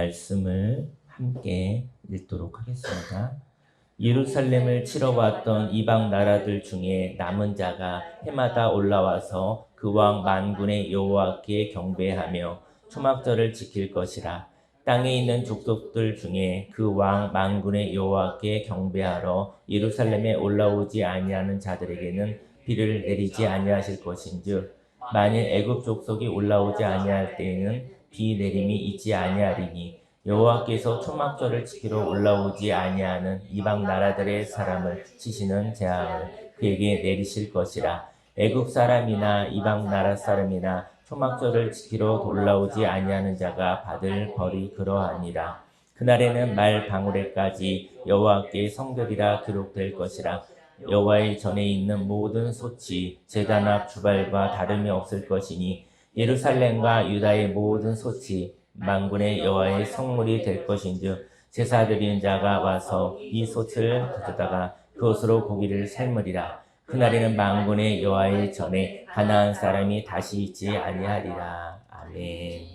말씀을 함께 읽도록 하겠습니다. 예루살렘을 치러 왔던 이방 나라들 중에 남은 자가 해마다 올라와서 그 왕 만군의 여호와께 경배하며 초막절을 지킬 것이라. 땅에 있는 족속들 중에 그 왕 만군의 여호와께 경배하러 예루살렘에 올라오지 아니하는 자들에게는 비를 내리지 아니하실 것인즉 만일 애굽 족속이 올라오지 아니할 때에는 비 내림이 있지 아니하리니 여호와께서 초막절을 지키러 올라오지 아니하는 이방 나라들의 사람을 치시는 재앙을 그에게 내리실 것이라. 애굽 사람이나 이방 나라 사람이나 초막절을 지키러 올라오지 아니하는 자가 받을 벌이 그러하니라. 그날에는 말 방울에까지 여호와께 성결이라 기록될 것이라. 여호와의 전에 있는 모든 소치, 제단 앞 주발과 다름이 없을 것이니 예루살렘과 유다의 모든 소치, 만군의 여호와의 성물이 될 것인즉 제사 드리는 자가 와서 이 소치를 가져다가 그것으로 고기를 삶으리라. 그날에는 만군의 여호와의 전에 가나안 사람이 다시 있지 아니하리라. 아멘.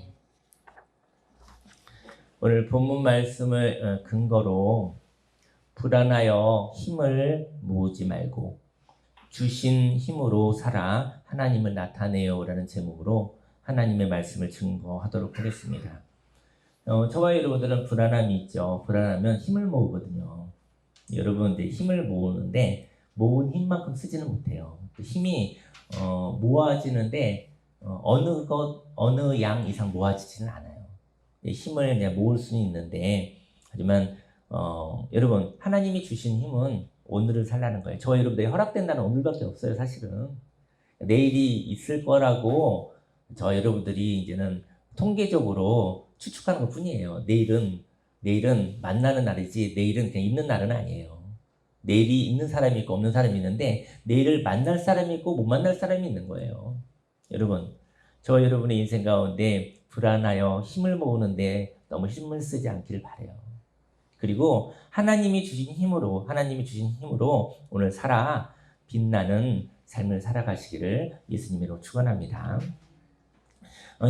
오늘 본문 말씀을 근거로 불안하여 힘을 모으지 말고 주신 힘으로 살아 하나님을 나타내요라는 제목으로 하나님의 말씀을 증거하도록 하겠습니다. 저와 여러분들은 불안함이 있죠. 불안하면 힘을 모으거든요. 여러분들 힘을 모으는데 모은 힘만큼 쓰지는 못해요. 힘이 모아지는데 어느 양 이상 모아지지는 않아요. 힘을 그냥 모을 수는 있는데 하지만 여러분 하나님이 주신 힘은 오늘을 살라는 거예요. 저와 여러분들이 허락된 날은 오늘밖에 없어요. 사실은 내일이 있을 거라고 저와 여러분들이 이제는 통계적으로 추측하는 것 뿐이에요. 내일은 만나는 날이지 내일은 그냥 있는 날은 아니에요. 내일이 있는 사람이 있고 없는 사람이 있는데 내일을 만날 사람이 있고 못 만날 사람이 있는 거예요. 여러분, 저와 여러분의 인생 가운데 불안하여 힘을 모으는데 너무 힘을 쓰지 않기를 바라요. 그리고 하나님이 주신 힘으로 오늘 살아 빛나는 삶을 살아가시기를 예수님으로 축원합니다.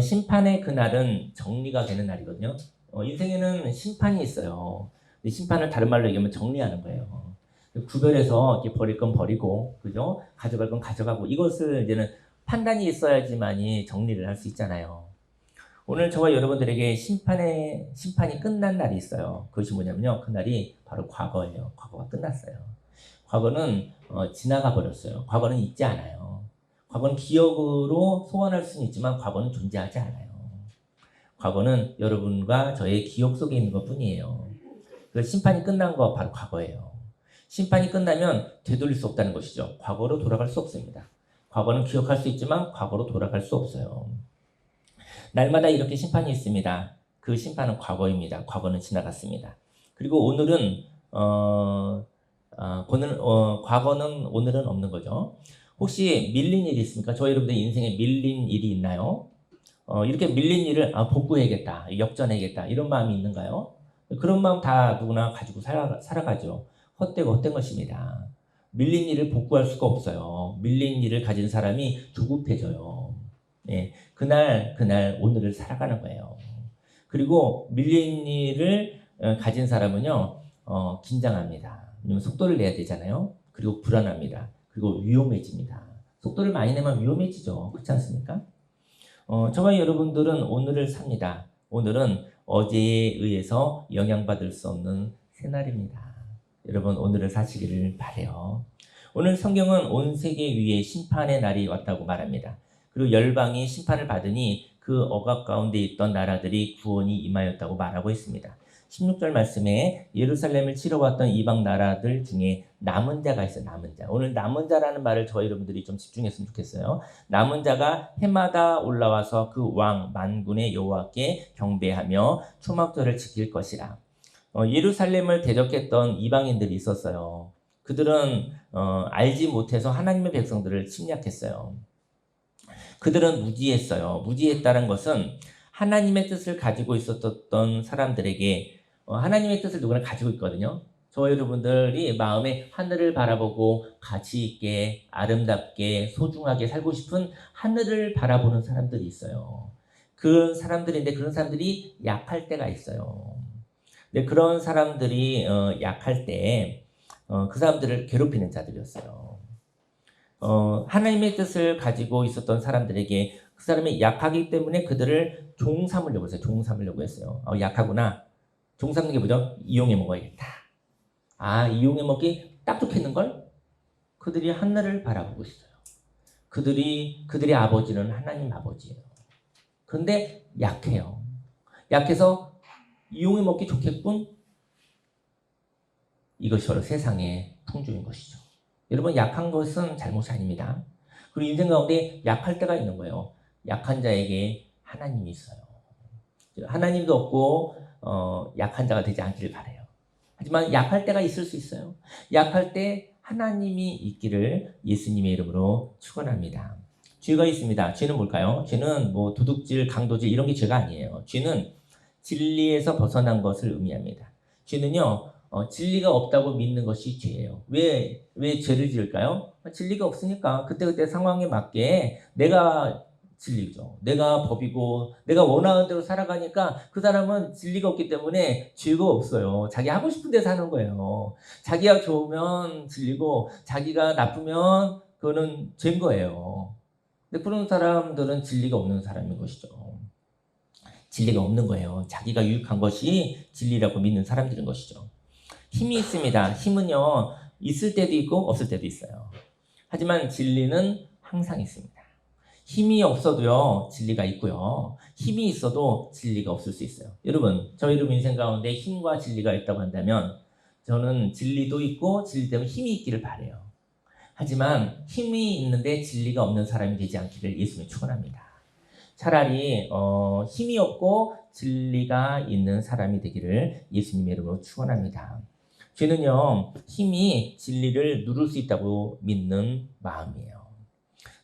심판의 그날은 정리가 되는 날이거든요. 인생에는 심판이 있어요. 심판을 다른 말로 얘기하면 정리하는 거예요. 구별해서 이렇게 버릴 건 버리고, 그죠? 가져갈 건 가져가고, 이것을 이제는 판단이 있어야지만이 정리를 할 수 있잖아요. 오늘 저와 여러분들에게 심판이 끝난 날이 있어요. 그것이 뭐냐면요. 그날이 바로 과거예요. 과거가 끝났어요. 과거는 지나가 버렸어요. 과거는 있지 않아요. 과거는 기억으로 소환할 수는 있지만 과거는 존재하지 않아요. 과거는 여러분과 저의 기억 속에 있는 것 뿐이에요. 그래서 심판이 끝난 거 바로 과거예요. 심판이 끝나면 되돌릴 수 없다는 것이죠. 과거로 돌아갈 수 없습니다. 과거는 기억할 수 있지만 과거로 돌아갈 수 없어요. 날마다 이렇게 심판이 있습니다. 그 심판은 과거입니다. 과거는 지나갔습니다. 그리고 오늘은 과거는 오늘은 없는 거죠. 혹시 밀린 일이 있습니까? 저희 여러분들 인생에 밀린 일이 있나요? 이렇게 밀린 일을 복구해야겠다, 역전해야겠다 이런 마음이 있는가요? 그런 마음 다 누구나 가지고 살아가죠. 헛된 것입니다. 밀린 일을 복구할 수가 없어요. 밀린 일을 가진 사람이 조급해져요. 예, 그날 오늘을 살아가는 거예요. 그리고 밀린 일을 가진 사람은요 긴장합니다. 왜냐면 속도를 내야 되잖아요. 그리고 불안합니다. 그리고 위험해집니다. 속도를 많이 내면 위험해지죠. 그렇지 않습니까? 저와 여러분들은 오늘을 삽니다. 오늘은 어제에 의해서 영향받을 수 없는 새날입니다. 여러분 오늘을 사시기를 바라요. 오늘 성경은 온 세계 위에 심판의 날이 왔다고 말합니다. 그리고 열방이 심판을 받으니 그 억압 가운데 있던 나라들이 구원이 임하였다고 말하고 있습니다. 16절 말씀에 예루살렘을 치러 왔던 이방 나라들 중에 남은 자가 있어요. 남은 자. 오늘 남은 자라는 말을 저희 여러분들이 좀 집중했으면 좋겠어요. 남은 자가 해마다 올라와서 그 왕 만군의 여호와께 경배하며 초막절을 지킬 것이라. 예루살렘을 대적했던 이방인들이 있었어요. 그들은 알지 못해서 하나님의 백성들을 침략했어요. 그들은 무지했어요. 무지했다는 것은 하나님의 뜻을 가지고 있었던 사람들에게 하나님의 뜻을 누구나 가지고 있거든요. 저와 여러분들이 마음에 하늘을 바라보고 가치 있게 아름답게 소중하게 살고 싶은 하늘을 바라보는 사람들이 있어요. 그런 사람들인데 그런 사람들이 약할 때가 있어요. 근데 그런 사람들이 약할 때 그 사람들을 괴롭히는 자들이었어요. 하나님의 뜻을 가지고 있었던 사람들에게 그 사람이 약하기 때문에 그들을 종 삼으려고 했어요. 종 삼으려고 했어요. 약하구나. 종 삼는 게 뭐죠? 이용해 먹어야겠다. 이용해 먹기 딱 좋겠는걸? 그들이 하늘을 바라보고 있어요. 그들의 아버지는 하나님 아버지예요. 그런데 약해요. 약해서 이용해 먹기 좋겠군? 이것이 바로 세상의 풍조인 것이죠. 여러분, 약한 것은 잘못이 아닙니다. 그리고 인생 가운데 약할 때가 있는 거예요. 약한 자에게 하나님이 있어요. 하나님도 없고 약한 자가 되지 않기를 바라요. 하지만 약할 때가 있을 수 있어요. 약할 때 하나님이 있기를 예수님의 이름으로 축원합니다. 죄가 있습니다. 죄는 뭘까요? 죄는 뭐 도둑질, 강도질 이런 게 죄가 아니에요. 죄는 진리에서 벗어난 것을 의미합니다. 죄는요, 진리가 없다고 믿는 것이 죄예요. 왜 죄를 지을까요? 진리가 없으니까 그때그때 상황에 맞게 내가 진리죠. 내가 법이고 내가 원하는 대로 살아가니까 그 사람은 진리가 없기 때문에 죄가 없어요. 자기 하고 싶은 데 사는 거예요. 자기가 좋으면 진리고 자기가 나쁘면 그거는 죄인 거예요. 근데 그런 사람들은 진리가 없는 사람인 것이죠. 진리가 없는 거예요. 자기가 유익한 것이 진리라고 믿는 사람들인 것이죠. 힘이 있습니다. 힘은요, 있을 때도 있고 없을 때도 있어요. 하지만 진리는 항상 있습니다. 힘이 없어도요, 진리가 있고요. 힘이 있어도 진리가 없을 수 있어요. 여러분, 저희 인생 가운데 힘과 진리가 있다고 한다면 저는 진리도 있고 진리 때문에 힘이 있기를 바라요. 하지만 힘이 있는데 진리가 없는 사람이 되지 않기를 예수님이 축원합니다. 차라리 힘이 없고 진리가 있는 사람이 되기를 예수님의 이름으로 축원합니다. 죄는요, 힘이 진리를 누를 수 있다고 믿는 마음이에요.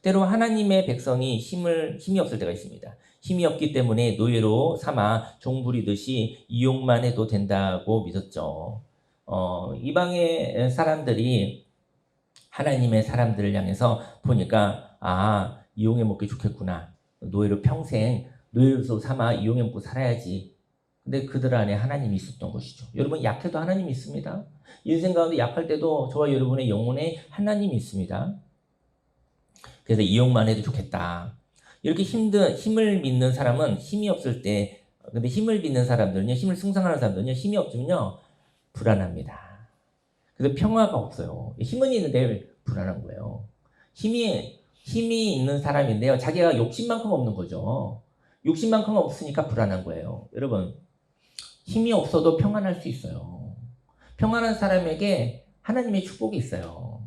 때로 하나님의 백성이 힘이 없을 때가 있습니다. 힘이 없기 때문에 노예로 삼아 종 부리듯이 이용만 해도 된다고 믿었죠. 이방의 사람들이 하나님의 사람들을 향해서 보니까 이용해 먹기 좋겠구나. 노예로 평생 노예로 삼아 이용해 먹고 살아야지. 근데 그들 안에 하나님이 있었던 것이죠. 여러분, 약해도 하나님이 있습니다. 인생 가운데 약할 때도 저와 여러분의 영혼에 하나님이 있습니다. 그래서 이용만 해도 좋겠다. 이렇게 힘을 믿는 사람은 힘이 없을 때, 근데 힘을 믿는 사람들은요, 힘을 숭상하는 사람들은요, 힘이 없으면요, 불안합니다. 그래서 평화가 없어요. 힘은 있는데 불안한 거예요. 힘이 있는 사람인데요, 자기가 욕심만큼 없는 거죠. 욕심만큼 없으니까 불안한 거예요. 여러분, 힘이 없어도 평안할 수 있어요. 평안한 사람에게 하나님의 축복이 있어요.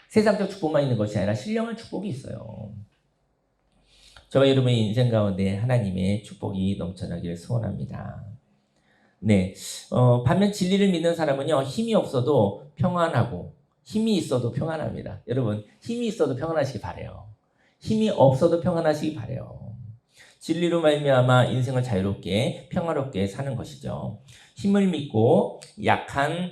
세상적 축복만 있는 것이 아니라 신령한 축복이 있어요. 저와 여러분의 인생 가운데 하나님의 축복이 넘쳐나기를 소원합니다. 네, 반면 진리를 믿는 사람은요, 힘이 없어도 평안하고 힘이 있어도 평안합니다. 여러분, 힘이 있어도 평안하시기 바라요. 힘이 없어도 평안하시기 바라요. 진리로 말미암아 인생을 자유롭게 평화롭게 사는 것이죠. 힘을 믿고 약한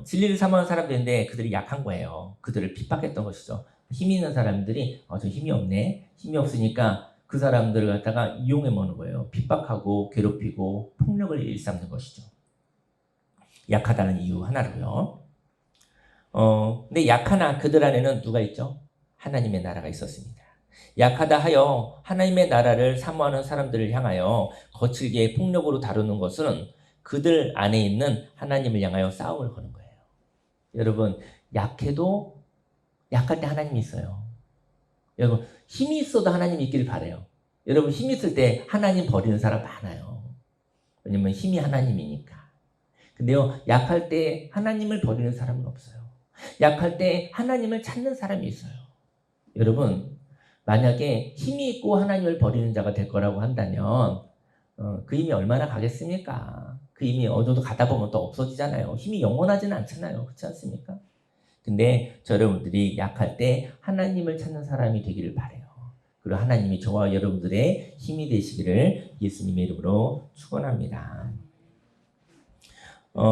진리를 사모하는 사람들인데 그들이 약한 거예요. 그들을 핍박했던 것이죠. 힘 있는 사람들이 저 힘이 없네. 힘이 없으니까 그 사람들을 갖다가 이용해 먹는 거예요. 핍박하고 괴롭히고 폭력을 일삼는 것이죠. 약하다는 이유 하나로요. 근데 약하나 그들 안에는 누가 있죠? 하나님의 나라가 있었습니다. 약하다 하여 하나님의 나라를 사모하는 사람들을 향하여 거칠게 폭력으로 다루는 것은 그들 안에 있는 하나님을 향하여 싸움을 거는 거예요. 여러분, 약해도 약할 때 하나님이 있어요. 여러분, 힘이 있어도 하나님이 있기를 바라요. 여러분, 힘이 있을 때 하나님 버리는 사람 많아요. 왜냐면 힘이 하나님이니까. 근데요, 약할 때 하나님을 버리는 사람은 없어요. 약할 때 하나님을 찾는 사람이 있어요. 여러분, 만약에 힘이 있고 하나님을 버리는 자가 될 거라고 한다면 그 힘이 얼마나 가겠습니까? 그 힘이 어느 정도 가다 보면 또 없어지잖아요. 힘이 영원하지는 않잖아요. 그렇지 않습니까? 근데 여러분들이 약할 때 하나님을 찾는 사람이 되기를 바라요. 그리고 하나님이 저와 여러분들의 힘이 되시기를 예수님의 이름으로 축원합니다.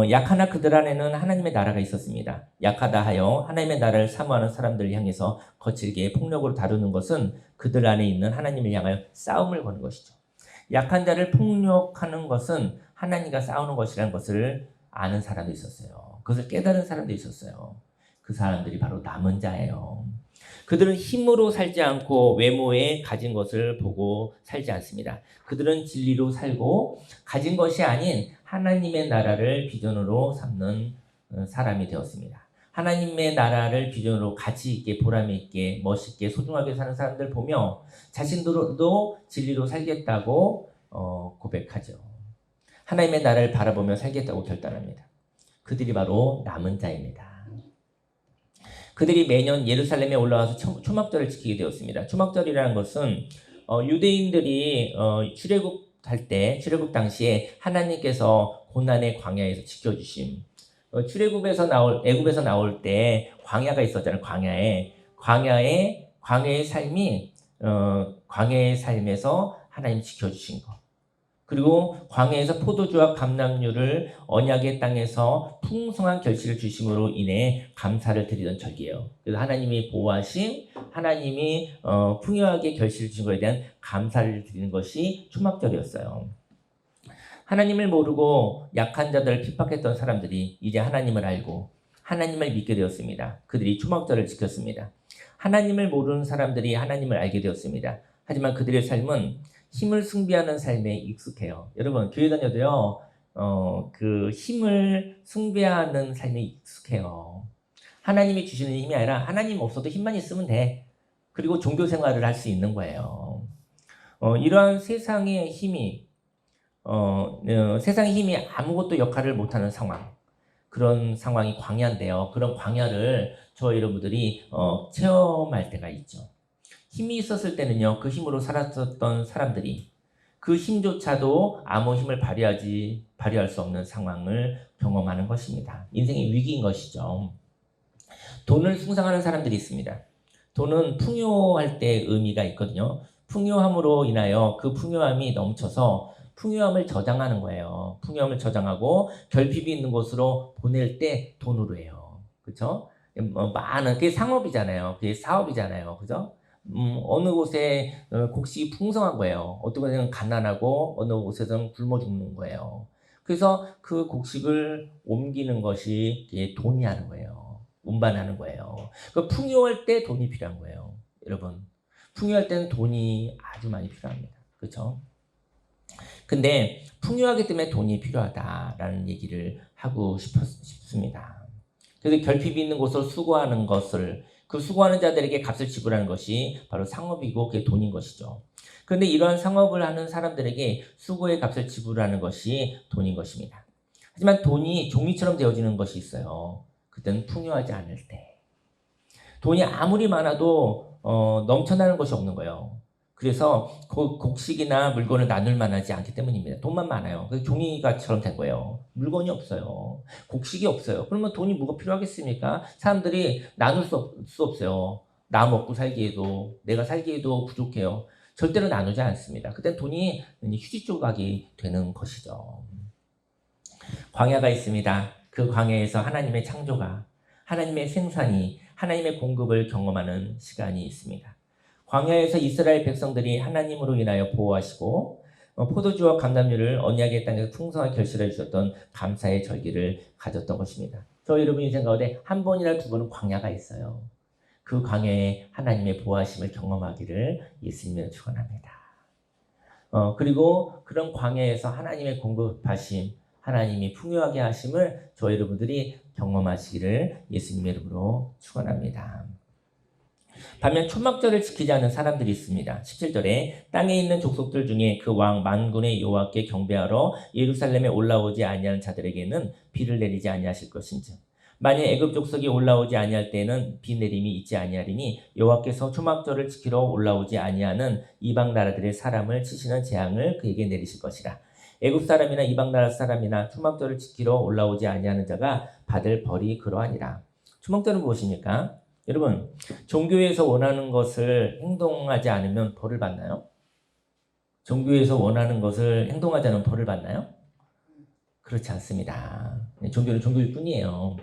약하나 그들 안에는 하나님의 나라가 있었습니다. 약하다 하여 하나님의 나라를 사모하는 사람들을 향해서 거칠게 폭력으로 다루는 것은 그들 안에 있는 하나님을 향하여 싸움을 거는 것이죠. 약한 자를 폭력하는 것은 하나님과 싸우는 것이라는 것을 아는 사람도 있었어요. 그것을 깨달은 사람도 있었어요. 그 사람들이 바로 남은 자예요. 그들은 힘으로 살지 않고 외모에 가진 것을 보고 살지 않습니다. 그들은 진리로 살고 가진 것이 아닌 하나님의 나라를 비전으로 삼는 사람이 되었습니다. 하나님의 나라를 비전으로 가치 있게 보람 있게 멋있게 소중하게 사는 사람들 보며 자신들도 진리로 살겠다고 고백하죠. 하나님의 나라를 바라보며 살겠다고 결단합니다. 그들이 바로 남은 자입니다. 그들이 매년 예루살렘에 올라와서 초막절을 지키게 되었습니다. 초막절이라는 것은 유대인들이 출애굽 당시에 하나님께서 고난의 광야에서 지켜주심. 애굽에서 나올 때 광야가 있었잖아요. 광야의 삶이 광야의 삶에서 하나님 지켜주신 것. 그리고 광야에서 포도주와 감람류를 언약의 땅에서 풍성한 결실을 주심으로 인해 감사를 드리던 절기예요. 그래서 하나님이 보호하심, 하나님이 풍요하게 결실을 주신 것에 대한 감사를 드리는 것이 초막절이었어요. 하나님을 모르고 약한 자들을 핍박했던 사람들이 이제 하나님을 알고 하나님을 믿게 되었습니다. 그들이 초막절을 지켰습니다. 하나님을 모르는 사람들이 하나님을 알게 되었습니다. 하지만 그들의 삶은 힘을 숭배하는 삶에 익숙해요. 여러분 교회 다녀도요, 그 힘을 숭배하는 삶에 익숙해요. 하나님이 주시는 힘이 아니라 하나님 없어도 힘만 있으면 돼. 그리고 종교 생활을 할 수 있는 거예요. 이러한 세상의 힘이 아무것도 역할을 못하는 상황. 그런 상황이 광야인데요. 그런 광야를 저 여러분들이 체험할 때가 있죠. 힘이 있었을 때는요, 그 힘으로 살았었던 사람들이 그 힘조차도 아무 힘을 발휘할 수 없는 상황을 경험하는 것입니다. 인생의 위기인 것이죠. 돈을 숭상하는 사람들이 있습니다. 돈은 풍요할 때 의미가 있거든요. 풍요함으로 인하여 그 풍요함이 넘쳐서 풍요함을 저장하는 거예요. 풍요함을 저장하고 결핍이 있는 곳으로 보낼 때 돈으로 해요. 그렇죠? 그게 상업이잖아요. 그게 사업이잖아요. 그죠? 어느 곳에 곡식이 풍성한 거예요. 어떤 곳에는 가난하고 어느 곳에서는 굶어 죽는 거예요. 그래서 그 곡식을 옮기는 것이 돈이 하는 거예요. 운반하는 거예요. 그 풍요할 때 돈이 필요한 거예요. 여러분, 풍요할 때는 돈이 아주 많이 필요합니다. 그렇죠? 근데 풍요하기 때문에 돈이 필요하다라는 얘기를 하고 싶습니다. 그래서 결핍이 있는 곳을 수고하는 것을, 그 수고하는 자들에게 값을 지불하는 것이 바로 상업이고 그게 돈인 것이죠. 그런데 이러한 상업을 하는 사람들에게 수고의 값을 지불하는 것이 돈인 것입니다. 하지만 돈이 종이처럼 되어지는 것이 있어요. 그때는 풍요하지 않을 때. 돈이 아무리 많아도 넘쳐나는 것이 없는 거예요. 그래서 곡식이나 물건을 나눌 만하지 않기 때문입니다. 돈만 많아요. 그래서 종이가처럼 된 거예요. 물건이 없어요. 곡식이 없어요. 그러면 돈이 뭐가 필요하겠습니까? 사람들이 나눌 수 없어요. 나 먹고 살기에도, 내가 살기에도 부족해요. 절대로 나누지 않습니다. 그땐 돈이 휴지 조각이 되는 것이죠. 광야가 있습니다. 그 광야에서 하나님의 창조가, 하나님의 생산이, 하나님의 공급을 경험하는 시간이 있습니다. 광야에서 이스라엘 백성들이 하나님으로 인하여 보호하시고 포도주와 감람류를 언약의 땅에서 풍성하게 결실해 주셨던 감사의 절기를 가졌던 것입니다. 저 여러분 인생 가운데 한 번이나 두 번은 광야가 있어요. 그 광야에 하나님의 보호하심을 경험하기를 예수님으로 축원합니다. 그리고 그런 광야에서 하나님의 공급하심, 하나님이 풍요하게 하심을 저 여러분들이 경험하시기를 예수님의 이름으로 축원합니다. 반면 초막절을 지키지 않는 사람들이 있습니다. 17절에 땅에 있는 족속들 중에 그 왕 만군의 여호와께 경배하러 예루살렘에 올라오지 아니하는 자들에게는 비를 내리지 아니하실 것인즉 만일 애굽 족속이 올라오지 아니할 때에는 비 내림이 있지 아니하리니 여호와께서 초막절을 지키러 올라오지 아니하는 이방 나라들의 사람을 치시는 재앙을 그에게 내리실 것이라. 애굽 사람이나 이방 나라 사람이나 초막절을 지키러 올라오지 아니하는 자가 받을 벌이 그러하니라. 초막절은 무엇입니까? 여러분, 종교에서 원하는 것을 행동하지 않으면 벌을 받나요? 종교에서 원하는 것을 행동하지 않으면 벌을 받나요? 그렇지 않습니다. 종교는 종교일 뿐이에요.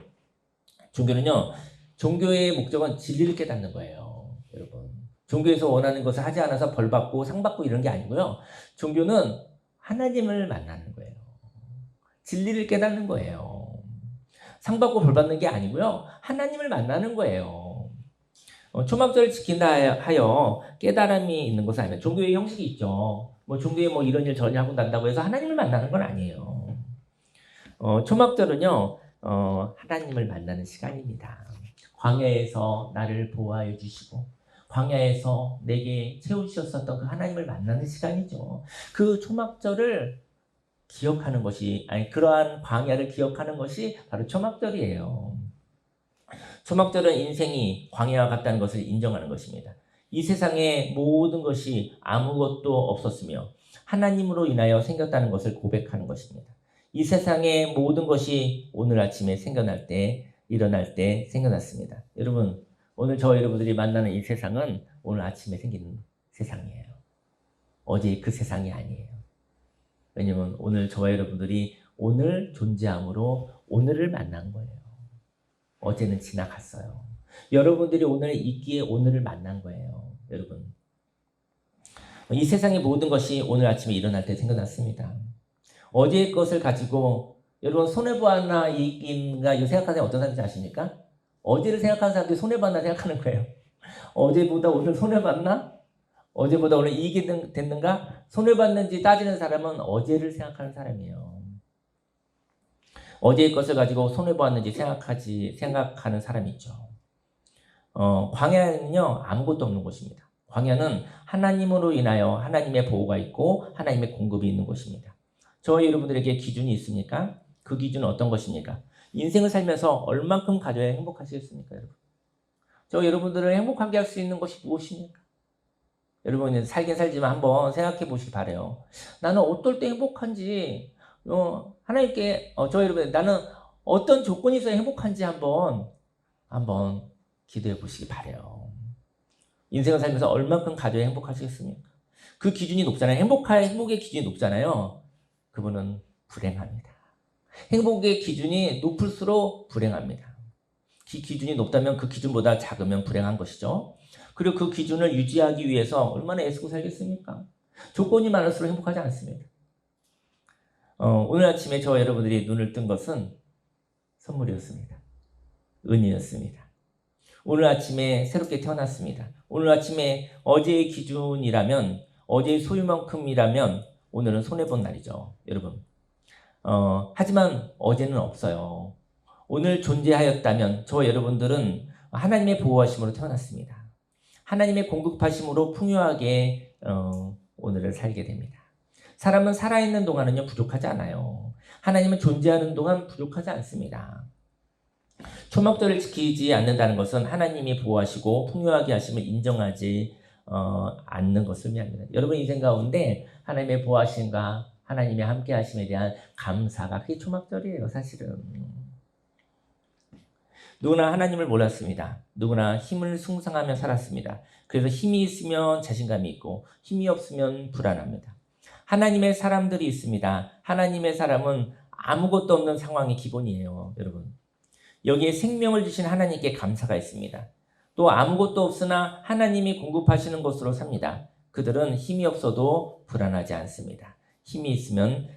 종교는요, 종교의 목적은 진리를 깨닫는 거예요. 여러분, 종교에서 원하는 것을 하지 않아서 벌 받고 상 받고 이런 게 아니고요. 종교는 하나님을 만나는 거예요. 진리를 깨닫는 거예요. 상 받고 벌 받는 게 아니고요. 하나님을 만나는 거예요. 초막절을 지킨다 하여 깨달음이 있는 것은 아니에요. 종교의 형식이 있죠. 뭐 종교에 뭐 이런 일 저런 일 하고 난다고 해서 하나님을 만나는 건 아니에요. 초막절은요, 하나님을 만나는 시간입니다. 광야에서 나를 보호하여 주시고, 광야에서 내게 채우셨었던 그 하나님을 만나는 시간이죠. 그 초막절을 기억하는 것이, 그러한 광야를 기억하는 것이 바로 초막절이에요. 초막절은 인생이 광야와 같다는 것을 인정하는 것입니다. 이 세상에 모든 것이 아무것도 없었으며 하나님으로 인하여 생겼다는 것을 고백하는 것입니다. 이 세상의 모든 것이 오늘 아침에 생겨날 때, 일어날 때 생겨났습니다. 여러분, 오늘 저와 여러분들이 만나는 이 세상은 오늘 아침에 생긴 세상이에요. 어제 그 세상이 아니에요. 왜냐면 오늘 저와 여러분들이 오늘 존재함으로 오늘을 만난 거예요. 어제는 지나갔어요. 여러분들이 오늘 있기에 오늘을 만난 거예요. 여러분, 이 세상의 모든 것이 오늘 아침에 일어날 때 생겨났습니다. 어제의 것을 가지고 여러분 손해보았나 이익인가 이거 생각하세요. 어떤 사람인지 아십니까? 어제를 생각하는 사람들이 손해봤나 생각하는 거예요. 어제보다 오늘 손해봤나? 어제보다 오늘 이익이 됐는가? 손해봤는지 따지는 사람은 어제를 생각하는 사람이에요. 어제의 것을 가지고 손해보았는지 생각하는 사람이 있죠. 광야는요, 아무것도 없는 곳입니다. 광야는 하나님으로 인하여 하나님의 보호가 있고 하나님의 공급이 있는 곳입니다. 저와 여러분들에게 기준이 있습니까? 그 기준은 어떤 것입니까? 인생을 살면서 얼만큼 가져야 행복하시겠습니까, 여러분? 저 여러분들을 행복하게 할 수 있는 것이 무엇입니까? 여러분은 살긴 살지만 한번 생각해 보시기 바래요. 나는 어떨 때 행복한지, 하나님께, 저 여러분, 나는 어떤 조건이 있어야 행복한지 한번 기도해 보시기 바래요. 인생을 살면서 얼만큼 가져야 행복하시겠습니까? 그 기준이 높잖아요. 행복의 기준이 높잖아요. 그분은 불행합니다. 행복의 기준이 높을수록 불행합니다. 기준이 높다면 그 기준보다 작으면 불행한 것이죠. 그리고 그 기준을 유지하기 위해서 얼마나 애쓰고 살겠습니까? 조건이 많을수록 행복하지 않습니다. 오늘 아침에 저와 여러분들이 눈을 뜬 것은 선물이었습니다. 은혜였습니다. 오늘 아침에 새롭게 태어났습니다. 오늘 아침에 어제의 기준이라면, 어제의 소유만큼이라면 오늘은 손해본 날이죠. 여러분. 하지만 어제는 없어요. 오늘 존재하였다면 저와 여러분들은 하나님의 보호하심으로 태어났습니다. 하나님의 공급하심으로 풍요하게 오늘을 살게 됩니다. 사람은 살아있는 동안은요 부족하지 않아요. 하나님은 존재하는 동안 부족하지 않습니다. 초막절을 지키지 않는다는 것은 하나님이 보호하시고 풍요하게 하심을 인정하지 않는 것을 의미합니다. 여러분 인생 가운데 하나님의 보호하심과 하나님의 함께 하심에 대한 감사가 그게 초막절이에요. 사실은 누구나 하나님을 몰랐습니다. 누구나 힘을 숭상하며 살았습니다. 그래서 힘이 있으면 자신감이 있고 힘이 없으면 불안합니다. 하나님의 사람들이 있습니다. 하나님의 사람은 아무것도 없는 상황이 기본이에요. 여러분 여기에 생명을 주신 하나님께 감사가 있습니다. 또 아무것도 없으나 하나님이 공급하시는 것으로 삽니다. 그들은 힘이 없어도 불안하지 않습니다. 힘이 있으면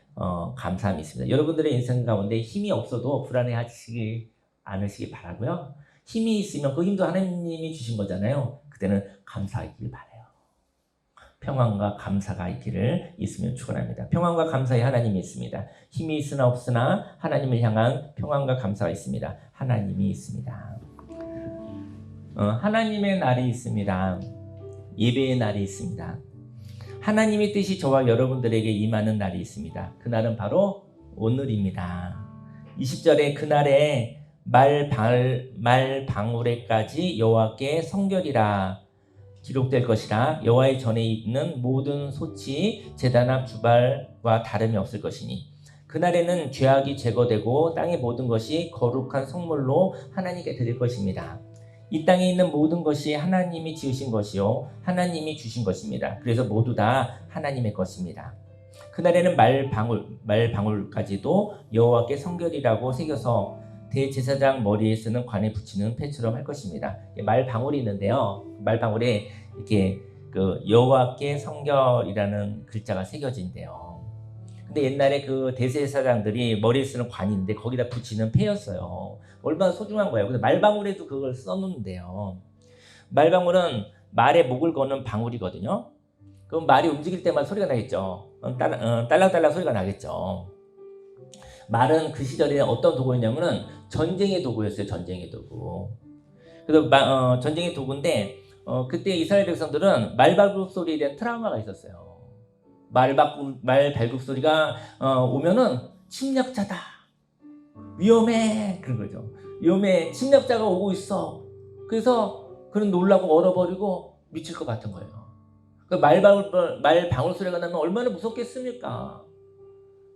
감사함이 있습니다. 여러분들의 인생 가운데 힘이 없어도 불안해하시기 않으시기 바라고요. 힘이 있으면 그 힘도 하나님이 주신 거잖아요. 그때는 감사하길 바라요. 평안과 감사가 있기를 있으면 축원합니다. 평안과 감사의 하나님이 있습니다. 힘이 있으나 없으나 하나님을 향한 평안과 감사가 있습니다. 하나님이 있습니다. 하나님의 날이 있습니다. 예배의 날이 있습니다. 하나님의 뜻이 저와 여러분들에게 임하는 날이 있습니다. 그날은 바로 오늘입니다. 20절에 그날에 말방울에까지 여호와께 성결이라 기록될 것이라. 여호와의 전에 있는 모든 소치 제단 앞 주발과 다름이 없을 것이니 그날에는 죄악이 제거되고 땅의 모든 것이 거룩한 성물로 하나님께 드릴 것입니다. 이 땅에 있는 모든 것이 하나님이 지으신 것이요 하나님이 주신 것입니다. 그래서 모두 다 하나님의 것입니다. 그날에는 말방울까지도 여호와께 성결이라고 새겨서 대제사장 머리에 쓰는 관에 붙이는 패처럼 할 것입니다. 말방울이 있는데요. 말방울에 이렇게 그 여호와께 성결이라는 글자가 새겨진대요. 근데 옛날에 그 대제사장들이 머리에 쓰는 관인데 거기다 붙이는 패였어요. 얼마나 소중한 거예요. 근데 말방울에도 그걸 써놓는데요. 말방울은 말의 목을 거는 방울이거든요. 그럼 말이 움직일 때만 소리가 나겠죠. 딸랑딸랑 소리가 나겠죠. 말은 그 시절에 어떤 도구였냐면은 전쟁의 도구였어요. 전쟁의 도구. 그래서 전쟁의 도구인데 그때 이스라엘 백성들은 말발굽 소리에 대한 트라우마가 있었어요. 말 발굽 소리가 오면은 침략자다. 위험해. 그런 거죠. 위험해. 침략자가 오고 있어. 그래서 그는 놀라고 얼어버리고 미칠 것 같은 거예요. 말 방울 소리가 나면 얼마나 무섭겠습니까?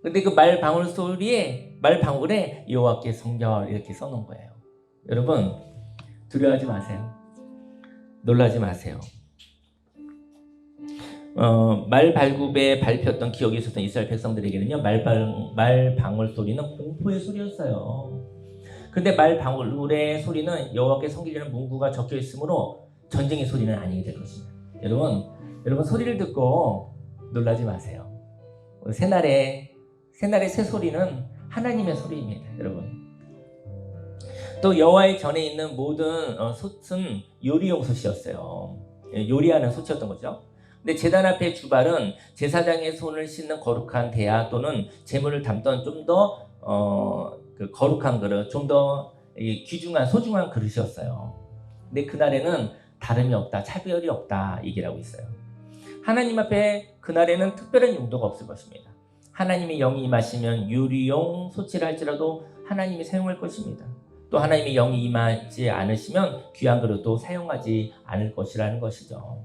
근데 그 말 방울에 여호와께 성결 이렇게 써놓은 거예요. 여러분 두려워하지 마세요. 놀라지 마세요. 말 발굽에 밟혔던 기억이 있었던 이스라엘 백성들에게는요, 말 방울 소리는 공포의 소리였어요. 근데 말 방울의 소리는 여호와께 섬기려는 문구가 적혀 있으므로 전쟁의 소리는 아니게 될 것입니다. 여러분 소리를 듣고 놀라지 마세요. 새날의 새 소리는 하나님의 소리입니다. 여러분. 또 여호와의 전에 있는 모든 솥은 요리용 솥이었어요. 요리하는 솥이었던 거죠. 근데 제단 앞의 주발은 제사장의 손을 씻는 거룩한 대야 또는 제물을 담던 좀 더 거룩한 그릇, 좀 더 귀중한 소중한 그릇이었어요. 근데 그날에는 다름이 없다, 차별이 없다 얘기를 하고 있어요. 하나님 앞에 그날에는 특별한 용도가 없을 것입니다. 하나님의 영이 임하시면 유리용 솥이라 할지라도 하나님이 사용할 것입니다. 또 하나님의 영이 임하지 않으시면 귀한 그릇도 사용하지 않을 것이라는 것이죠.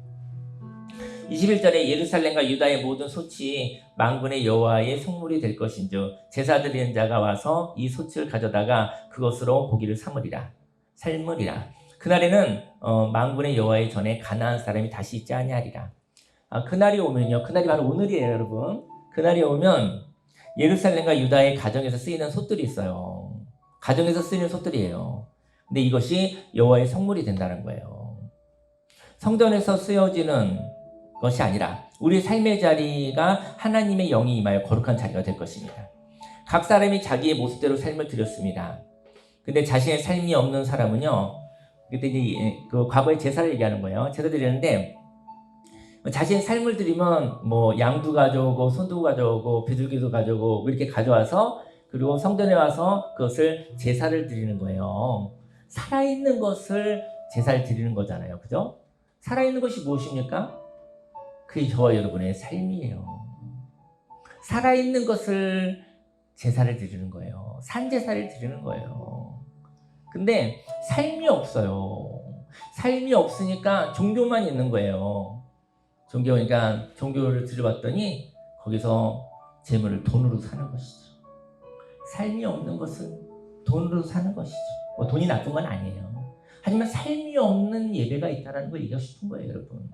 21절에 예루살렘과 유다의 모든 솥이 만군의 여호와의 성물이 될 것인즉 제사 드리는 자가 와서 이 솥을 가져다가 그것으로 고기를 삶으리라. 그날에는 만군의 여호와의 전에 가나안 사람이 다시 있지 아니하리라. 그날이 오면요. 그날이 바로 오늘이에요, 여러분. 그날이 오면 예루살렘과 유다의 가정에서 쓰이는 솥들이 있어요. 가정에서 쓰이는 솥들이에요. 근데 이것이 여호와의 성물이 된다는 거예요. 성전에서 쓰여지는 것이 아니라 우리 삶의 자리가 하나님의 영이 임하여 거룩한 자리가 될 것입니다. 각 사람이 자기의 모습대로 삶을 드렸습니다. 근데 자신의 삶이 없는 사람은요, 그때 이제 그 과거의 제사를 얘기하는 거예요. 제사 드리는데 자신의 삶을 드리면 뭐 양도 가져오고 소도 가져오고 비둘기도 가져오고 이렇게 가져와서 그리고 성전에 와서 그것을 제사를 드리는 거예요. 살아있는 것을 제사를 드리는 거잖아요. 그죠? 살아있는 것이 무엇입니까? 그게 저와 여러분의 삶이에요. 살아있는 것을 제사를 드리는 거예요. 산제사를 드리는 거예요. 근데 삶이 없어요. 삶이 없으니까 종교만 있는 거예요. 종교니까 종교를 들여봤더니 거기서 재물을 돈으로 사는 것이죠. 삶이 없는 것은 돈으로 사는 것이죠. 뭐 돈이 나쁜 건 아니에요. 하지만 삶이 없는 예배가 있다는 걸 얘기하고 싶은 거예요, 여러분.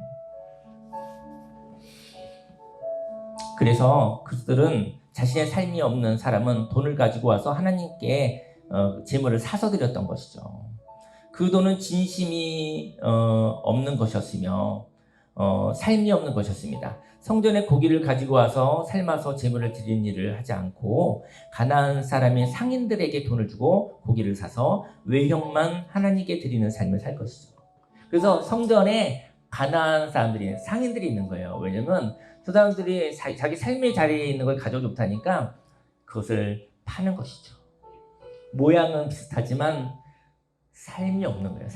그래서 그들은 자신의 삶이 없는 사람은 돈을 가지고 와서 하나님께 재물을 사서 드렸던 것이죠. 그 돈은 진심이 없는 것이었으며 삶이 없는 것이었습니다. 성전에 고기를 가지고 와서 삶아서 제물을 드리는 일을 하지 않고 가나안 사람의 상인들에게 돈을 주고 고기를 사서 외형만 하나님께 드리는 삶을 살 것이죠. 그래서 성전에 가나안 사람들이 상인들이 있는 거예요. 왜냐면 그 사람들이 자기 삶의 자리에 있는 걸 가져오지 못하니까 그것을 파는 것이죠. 모양은 비슷하지만 삶이 없는 거예요.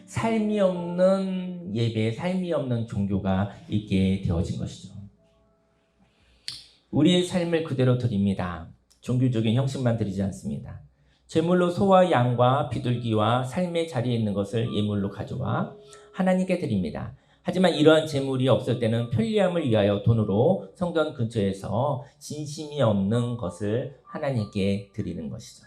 삶이 없는 예배, 삶이 없는 종교가 있게 되어진 것이죠. 우리의 삶을 그대로 드립니다. 종교적인 형식만 드리지 않습니다. 제물로 소와 양과 비둘기와 삶의 자리에 있는 것을 예물로 가져와 하나님께 드립니다. 하지만 이러한 제물이 없을 때는 편리함을 위하여 돈으로 성전 근처에서 진심이 없는 것을 하나님께 드리는 것이죠.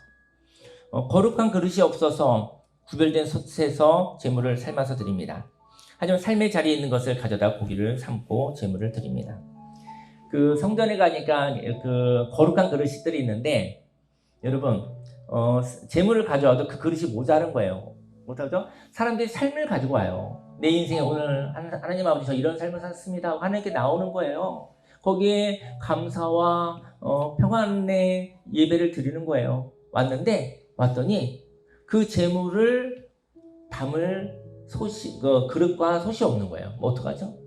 거룩한 그릇이 없어서 구별된 솥에서 제물을 삶아서 드립니다. 하지만 삶의 자리에 있는 것을 가져다 고기를 삶고 제물을 드립니다. 그 성전에 가니까 그 거룩한 그릇들이 있는데 여러분 제물을 가져와도 그 그릇이 모자란 거예요. 못하죠? 사람들이 삶을 가지고 와요. 내 인생에 오늘 하나님 아버지 저 이런 삶을 샀습니다 하고 하나님께 나오는 거예요. 거기에 감사와 평안의 예배를 드리는 거예요. 왔더니 그 재물을 담을 그릇과 솥이 없는 거예요. 뭐 어떡하죠?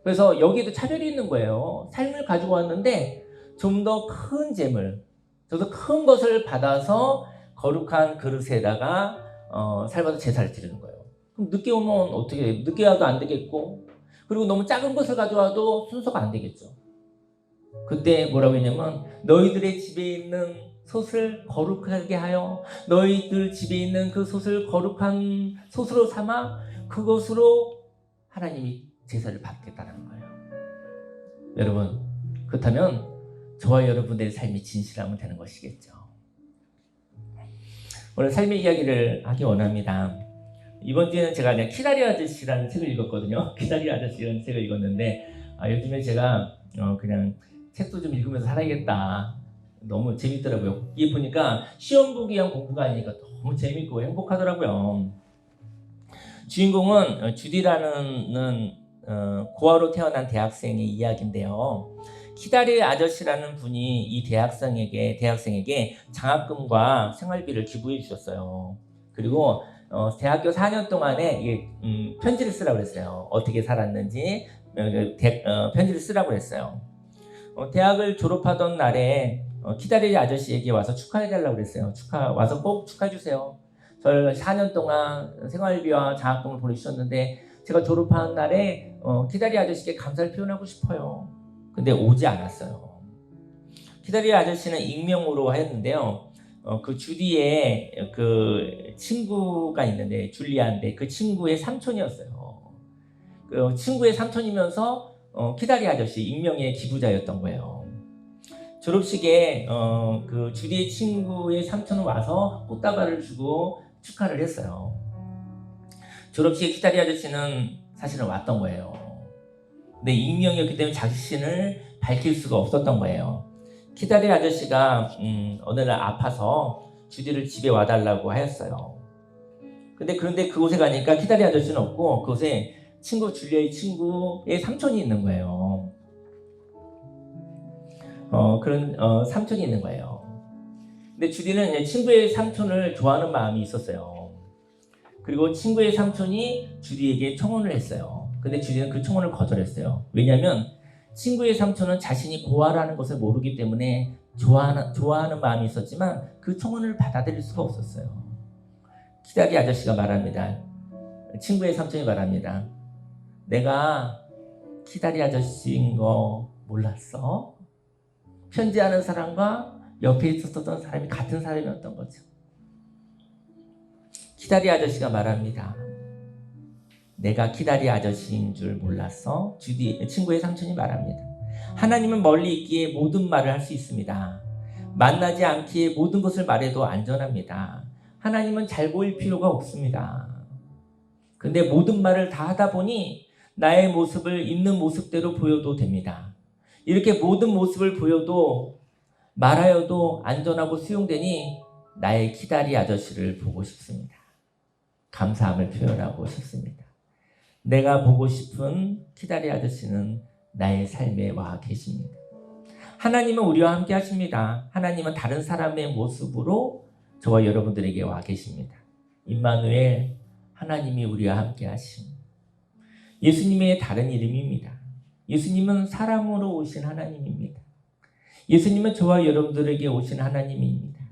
그래서 여기도 차별이 있는 거예요. 삶을 가지고 왔는데 좀 더 큰 재물, 좀 더 큰 것을 받아서 거룩한 그릇에다가 삶아서 제사를 드리는 거예요. 그럼 늦게 오면 어떻게 해요? 늦게 와도 안 되겠고, 그리고 너무 작은 것을 가져와도 순서가 안 되겠죠. 그때 뭐라고 했냐면 너희들의 집에 있는 솥을 거룩하게 하여 너희들 집에 있는 그 솥을 거룩한 솥으로 삼아 그것으로 하나님이 제사를 받겠다는 거예요. 여러분, 그렇다면 저와 여러분들의 삶이 진실하면 되는 것이겠죠. 오늘 삶의 이야기를 하기 원합니다. 이번 주에는 제가 그냥 키다리 아저씨라는 책을 읽었거든요. 키다리 아저씨라는 책을 읽었는데 요즘에 제가 그냥 책도 좀 읽으면서 살아야겠다. 너무 재밌더라고요. 이게 보니까 시험 보기 위한 공부가 아니니까 너무 재밌고 행복하더라고요. 주인공은 주디라는 고아로 태어난 대학생의 이야기인데요. 키다리 아저씨라는 분이 이 대학생에게 장학금과 생활비를 기부해 주셨어요. 그리고 대학교 4년 동안에 편지를 쓰라고 했어요. 어떻게 살았는지 편지를 쓰라고 했어요. 대학을 졸업하던 날에 키다리 아저씨에게 와서 축하해달라고 그랬어요. 와서 꼭 축하해주세요. 저를 4년 동안 생활비와 장학금을 보내주셨는데 제가 졸업하는 날에 키다리 아저씨께 감사를 표현하고 싶어요. 근데 오지 않았어요. 키다리 아저씨는 익명으로 했는데요. 그 주디의 그 친구가 있는데 줄리아인데 그 친구의 삼촌이었어요. 그 친구의 삼촌이면서 키다리 아저씨 익명의 기부자였던 거예요. 졸업식에 그 주디의 친구의 삼촌은 와서 꽃다발을 주고 축하를 했어요. 졸업식에 키다리 아저씨는 사실은 왔던 거예요. 근데 익명이었기 때문에 자신을 밝힐 수가 없었던 거예요. 키다리 아저씨가 어느 날 아파서 주디를 집에 와달라고 하였어요. 그런데 그곳에 가니까 키다리 아저씨는 없고 그곳에 줄리아의 친구의 삼촌이 있는 거예요. 그런 삼촌이 있는 거예요. 근데 주디는 친구의 삼촌을 좋아하는 마음이 있었어요. 그리고 친구의 삼촌이 주디에게 청혼을 했어요. 근데 주디는 그 청혼을 거절했어요. 왜냐하면 친구의 삼촌은 자신이 고아라는 것을 모르기 때문에 좋아하는 마음이 있었지만 그 청혼을 받아들일 수가 없었어요. 키다리 아저씨가 말합니다. 친구의 삼촌이 말합니다. 내가 키다리 아저씨인 거 몰랐어? 편지하는 사람과 옆에 있었던 사람이 같은 사람이었던 거죠. 키다리 아저씨가 말합니다. 내가 키다리 아저씨인 줄 몰랐어? 친구의 삼촌이 말합니다. 하나님은 멀리 있기에 모든 말을 할 수 있습니다. 만나지 않기에 모든 것을 말해도 안전합니다. 하나님은 잘 보일 필요가 없습니다. 근데 모든 말을 다 하다 보니 나의 모습을 있는 모습대로 보여도 됩니다. 이렇게 모든 모습을 보여도 말하여도 안전하고 수용되니 나의 키다리 아저씨를 보고 싶습니다. 감사함을 표현하고 싶습니다. 내가 보고 싶은 키다리 아저씨는 나의 삶에 와 계십니다. 하나님은 우리와 함께 하십니다. 하나님은 다른 사람의 모습으로 저와 여러분들에게 와 계십니다. 임마누엘, 하나님이 우리와 함께 하심. 예수님의 다른 이름입니다. 예수님은 사람으로 오신 하나님입니다. 예수님은 저와 여러분들에게 오신 하나님입니다.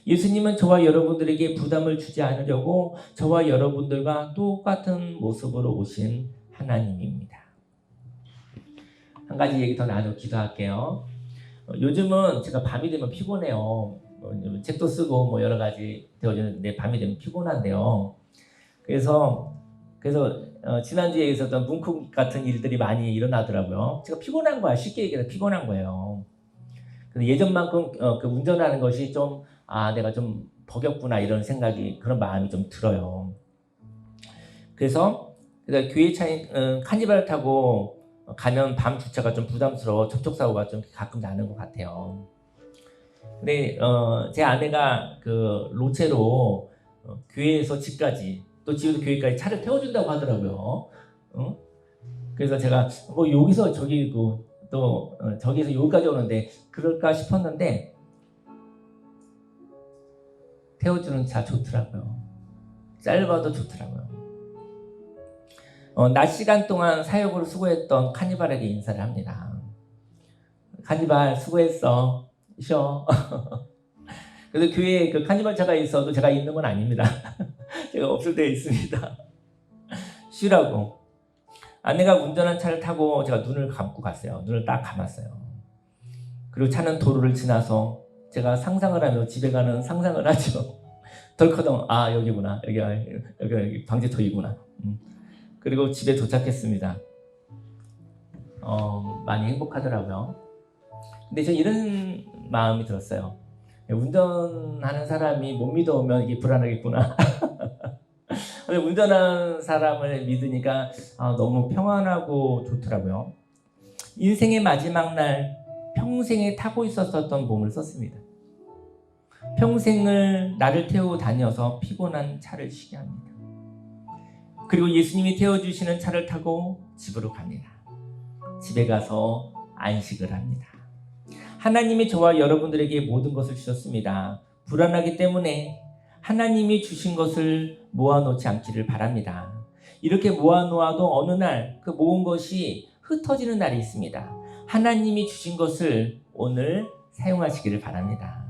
예수님은 저와 여러분들에게 부담을 주지 않으려고 저와 여러분들과 똑같은 모습으로 오신 하나님입니다. 한 가지 얘기 더 나누고 기도할게요. 요즘은 제가 밤이 되면 피곤해요. 책도 쓰고 여러 가지 되어지는데 밤이 되면 피곤한데요. 그래서 지난주에 있었던 뭉크 같은 일들이 많이 일어나더라고요. 제가 피곤한 거야. 쉽게 얘기해서 피곤한 거예요. 근데 예전만큼 그 운전하는 것이 좀 내가 좀 버겼구나 이런 생각이 그런 마음이 좀 들어요. 그래서 교회 차인 카니발 타고 가면 밤 주차가 좀 부담스러워 접촉사고가 좀 가끔 나는 것 같아요. 근데 제 아내가 그 로체로 교회에서 집까지 또 집에서 교회까지 차를 태워준다고 하더라고요. 응? 그래서 제가 뭐 여기서 저기고 또 저기서 여기까지 오는데 그럴까 싶었는데 태워주는 차 좋더라고요. 짧아도 좋더라고요. 낮 시간 동안 사역으로 수고했던 카니발에게 인사를 합니다. 카니발 수고했어. 쉬어. 그래서 교회에 그 카니발 차가 있어도 제가 있는 건 아닙니다. 제가 없을 때 있습니다. 쉬라고. 아내가 운전한 차를 타고 제가 눈을 감고 갔어요. 눈을 딱 감았어요. 그리고 차는 도로를 지나서 제가 상상을 하며 집에 가는 상상을 하죠. 덜커덩 여기구나. 여기 방지턱이구나. 그리고 집에 도착했습니다. 많이 행복하더라고요. 근데 저 이런 마음이 들었어요. 운전하는 사람이 못 믿어오면 이게 불안하겠구나. 운전하는 사람을 믿으니까 너무 평안하고 좋더라고요. 인생의 마지막 날 평생에 타고 있었던 몸을 썼습니다. 평생을 나를 태우고 다녀서 피곤한 차를 쉬게 합니다. 그리고 예수님이 태워주시는 차를 타고 집으로 갑니다. 집에 가서 안식을 합니다. 하나님이 저와 여러분들에게 모든 것을 주셨습니다. 불안하기 때문에 하나님이 주신 것을 모아놓지 않기를 바랍니다. 이렇게 모아놓아도 어느 날 그 모은 것이 흩어지는 날이 있습니다. 하나님이 주신 것을 오늘 사용하시기를 바랍니다.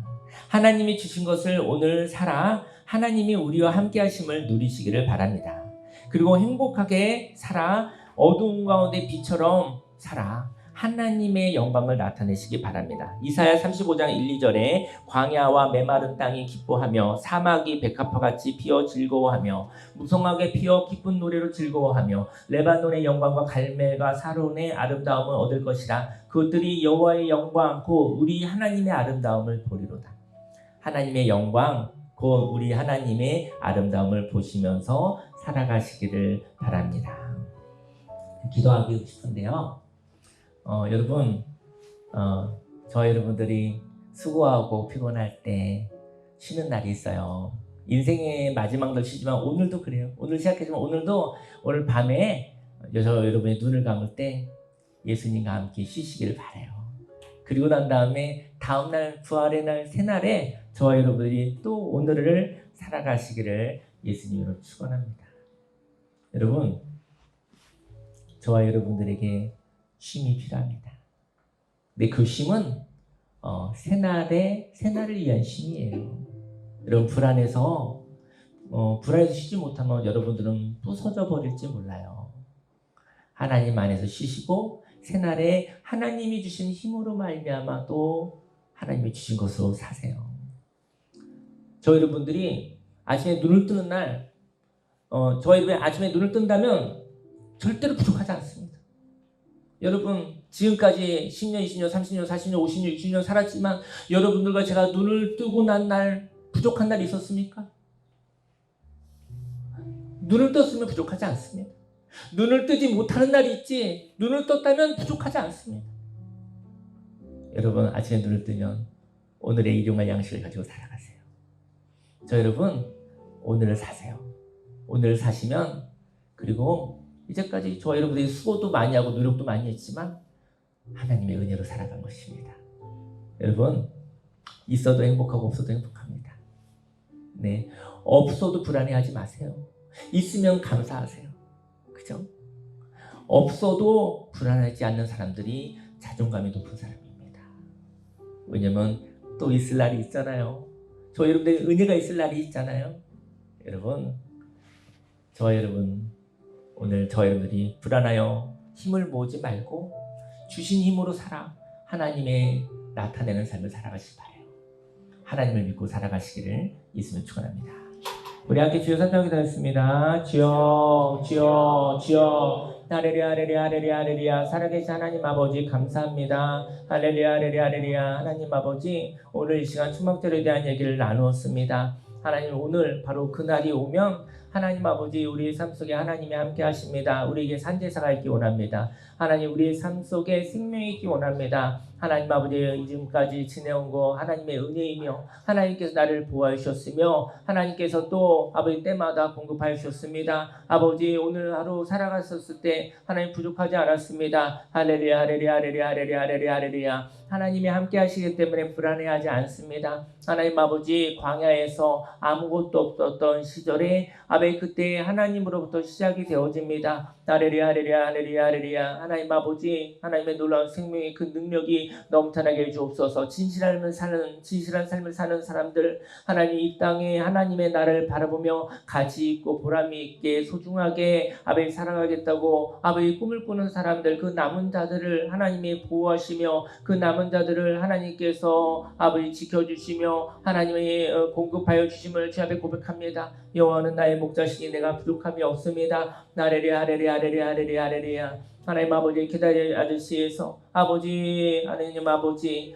하나님이 주신 것을 오늘 살아 하나님이 우리와 함께 하심을 누리시기를 바랍니다. 그리고 행복하게 살아 어두운 가운데 빛처럼 살아 하나님의 영광을 나타내시기 바랍니다. 이사야 35장 1, 2절에 광야와 메마른 땅이 기뻐하며 사막이 백합화같이 피어 즐거워하며 무성하게 피어 기쁜 노래로 즐거워하며 레바논의 영광과 갈멜과 사론의 아름다움을 얻을 것이라. 그것들이 여호와의 영광 곧 우리 하나님의 아름다움을 보리로다. 하나님의 영광 곧 우리 하나님의 아름다움을 보시면서 살아가시기를 바랍니다. 기도하고 싶은데요. 여러분, 저와 여러분들이 수고하고 피곤할 때 쉬는 날이 있어요. 인생의 마지막 날 쉬지만 오늘도 그래요. 오늘 시작했지만 오늘도 오늘 밤에 여러분이 눈을 감을 때 예수님과 함께 쉬시기를 바라요. 그리고 난 다음에 다음날 부활의 날 새날에 저와 여러분들이 또 오늘을 살아가시기를 예수님으로 축원합니다. 여러분, 저와 여러분들에게 쉼이 필요합니다. 근데 그 쉼은 새날을 위한 쉼이에요. 여러분 불안해서 쉬지 못하면 여러분들은 부서져 버릴지 몰라요. 하나님 안에서 쉬시고 새날에 하나님이 주신 힘으로 말미암아 또 하나님이 주신 것으로 사세요. 저 여러분들이 아침에 눈을 뜨는 날, 저 여러분이 아침에 눈을 뜬다면 절대로 부족하지 않습니다. 여러분 지금까지 10년, 20년, 30년, 40년, 50년, 60년 살았지만 여러분들과 제가 눈을 뜨고 난 날 부족한 날이 있었습니까? 눈을 떴으면 부족하지 않습니다. 눈을 뜨지 못하는 날이 있지 눈을 떴다면 부족하지 않습니다. 여러분 아침에 눈을 뜨면 오늘의 일용할 양식을 가지고 살아가세요. 저 여러분 오늘을 사세요. 오늘을 사시면 그리고 이제까지 저와 여러분들이 수고도 많이 하고 노력도 많이 했지만 하나님의 은혜로 살아간 것입니다. 여러분 있어도 행복하고 없어도 행복합니다. 네, 없어도 불안해하지 마세요. 있으면 감사하세요. 그죠? 없어도 불안하지 않는 사람들이 자존감이 높은 사람입니다. 왜냐면 또 있을 날이 있잖아요. 저 여러분들의 은혜가 있을 날이 있잖아요. 여러분 저와 여러분 오늘 저 여러분들이 불안하여 힘을 모으지 말고 주신 힘으로 살아 하나님의 나타내는 삶을 살아가시기 바라요. 하나님을 믿고 살아가시기를 예수님을 축원합니다. 우리 함께 주여 삼창 기도하겠습니다. 주여 주여 주여 할렐루야 할렐루야 할렐루야 할렐루야. 살아계신 하나님 아버지 감사합니다. 할렐루야 할렐루야 할렐루야. 하나님 아버지 오늘 이 시간 추막절에 대한 얘기를 나누었습니다. 하나님 오늘 바로 그날이 오면 하나님 아버지 우리의 삶 속에 하나님이 함께 하십니다. 우리에게 산제사가 있기 원합니다. 하나님 우리의 삶 속에 생명이 있기 원합니다. 하나님 아버지 지금까지 지내온 거 하나님의 은혜이며 하나님께서 나를 보호해 주셨으며 하나님께서 또 아버지 때마다 공급하여 주셨습니다. 아버지 오늘 하루 살아갔었을 때 하나님 부족하지 않았습니다. 할렐루야 할렐루야 할렐루야 할렐루야 할렐루야 할렐루야. 하나님이 함께 하시기 때문에 불안해하지 않습니다. 하나님 아버지 광야에서 아무것도 없었던 시절에 아버지 그때 하나님으로부터 시작이 되어집니다. 할렐루야 할렐루야 할렐루야 할렐루야. 하나님 아버지 하나님의 놀라운 생명의 그 능력이 넘쳐나게 해주옵소서. 진실한 삶을 사는 사람들 하나님 이 땅에 하나님의 나라를 바라보며 가치 있고 보람이 있게 소중하게 아버지 살아가겠다고 아버지 꿈을 꾸는 사람들 그 남은 자들을 하나님이 보호하시며 그 남은 자들을 하나님께서 아버지 지켜주시며 하나님의 공급하여 주심을 주 앞에 고백합니다. 여호와는 나의 목자시니 내가 부족함이 없습니다. 할렐루야 할렐루야 할렐루야 할렐루야 할렐루야. 하나님 아버지 기다릴 아저씨에서 아버지 하나님 아버지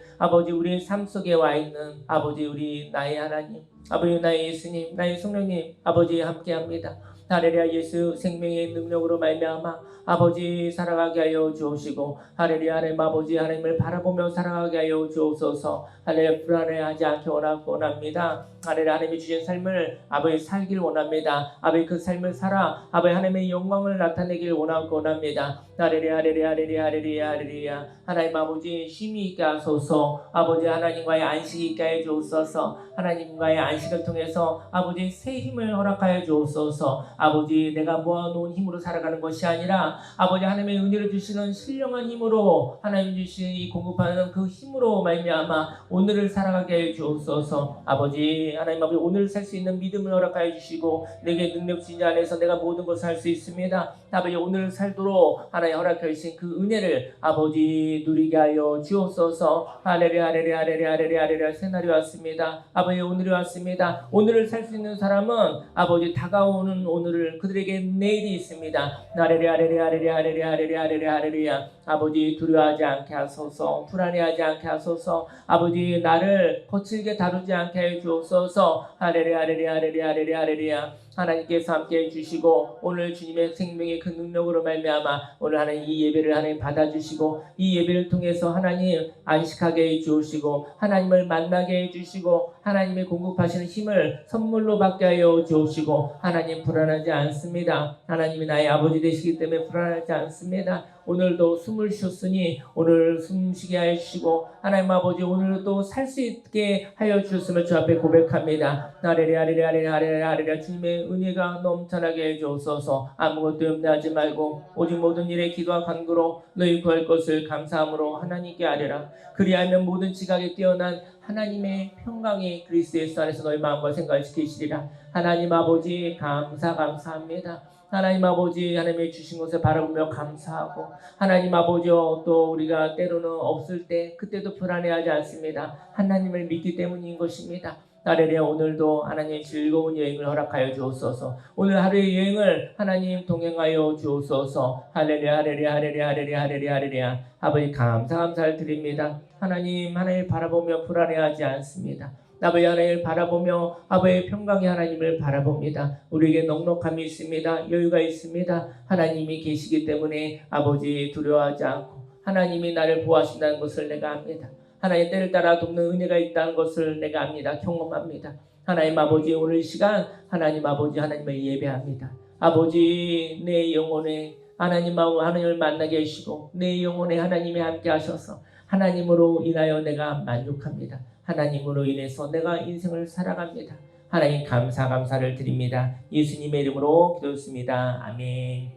우리의 삶 속에 와 있는 아버지 우리 나의 하나님 아버지 나의 예수님 나의 성령님 아버지 함께합니다. 할렐루야 예수 생명의 능력으로 말미암아 아버지 살아가게 하여 주옵시고 할렐루야 하나님 아버지 하나님을 바라보며 살아가게 하여 주옵소서. 할렐루야 불안해하지 않게 원합니다. 할렐루야 하나님이 주신 삶을 아버지 살길 원합니다. 아버지 그 삶을 살아 아버지 하나님의 영광을 나타내길 원합니다. 할렐루야 할렐루야 할렐루야 할렐루야 할렐루야. 하나님 아버지 쉼이 있게 하소서. 아버지 하나님과의 안식이 있게 하여 주옵소서. 하나님과의 안식을 통해서 아버지 새 힘을 허락하여 주옵소서. 아버지 내가 모아놓은 힘으로 살아가는 것이 아니라 아버지 하나님의 은혜를 주시는 신령한 힘으로 하나님 주시는 이 공급하는 그 힘으로 말미암아 오늘을 살아가게 해 주옵소서. 아버지 하나님 아버지 오늘 살 수 있는 믿음을 허락하여 주시고 내게 능력 주신 자 안에서 내가 모든 것을 할 수 있습니다. 아버지 오늘 살도록 하나님 허락하여 주신 그 은혜를 아버지 누리게 하여 주옵소서. 할렐루야 할렐루야 할렐루야 할렐루야 할렐루야. 새날이 왔습니다. 아버지 오늘이 왔습니다. 오늘을 살 수 있는 사람은 아버지 다가오는 오늘을 그들에게 내일이 있습니다. 할렐루야 할렐루야 할렐루야 할렐루야 할렐루야 할렐루야 할렐루야. 아버지 두려워하지 않게 하소서. 불안해하지 않게 하소서. 아버지 나를 거칠게 다루지 않게 해 주옵소서. 할렐루야 할렐루야 할렐루야 할렐루야 할렐루야. 하나님께서 함께 해주시고 오늘 주님의 생명의 그 능력으로 말미암아 오늘 하나님 이 예배를 하나님 받아주시고 이 예배를 통해서 하나님 안식하게 해주시고 하나님을 만나게 해주시고 하나님의 공급하시는 힘을 선물로 받게 하여 주시고 하나님 불안하지 않습니다. 하나님이 나의 아버지 되시기 때문에 불안하지 않습니다. 오늘도 숨을 쉬었으니 오늘 숨쉬게 하여 주시고 하나님 아버지 오늘도 살 수 있게 하여 주셨음을 주 앞에 고백합니다. 할렐루야 할렐루야 할렐루야 할렐루야. 주님의 은혜가 넘쳐나게 해주옵소서. 아무것도 염려하지 말고 오직 모든 일에 기도와 간구로 너희 구할 것을 감사함으로 하나님께 아뢰라. 그리하면 모든 지각에 뛰어난 하나님의 평강이 그리스도 예수 안에서 너희 마음과 생각을 지키시리라. 하나님 아버지 감사합니다. 하나님 아버지 하나님의 주신 것을 바라보며 감사하고 하나님 아버지 또 우리가 때로는 없을 때 그때도 불안해하지 않습니다. 하나님을 믿기 때문인 것입니다. 할렐루야 오늘도 하나님 즐거운 여행을 허락하여 주옵소서. 오늘 하루의 여행을 하나님 동행하여 주옵소서. 할렐루야 할렐루야 할렐루야 할렐루야 할렐루야 할렐루야. 아버지 감사를 드립니다. 하나님 바라보며 불안해하지 않습니다. 아버지 하나님을 바라보며 아버지의 평강의 하나님을 바라봅니다. 우리에게 넉넉함이 있습니다. 여유가 있습니다. 하나님이 계시기 때문에 아버지 두려워하지 않고 하나님이 나를 보호하신다는 것을 내가 압니다. 하나님 때를 따라 돕는 은혜가 있다는 것을 내가 압니다. 경험합니다. 하나님 아버지 오늘 이 시간 하나님 아버지 하나님을 예배합니다. 아버지 내 영혼에 하나님을 만나게 하시고 내 영혼에 하나님이 함께 하셔서 하나님으로 인하여 내가 만족합니다. 하나님으로 인해서 내가 인생을 살아갑니다. 하나님 감사를 드립니다. 예수님의 이름으로 기도했습니다. 아멘.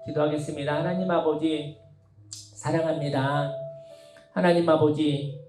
기도하겠습니다. 하나님 아버지 사랑합니다. 하나님 아버지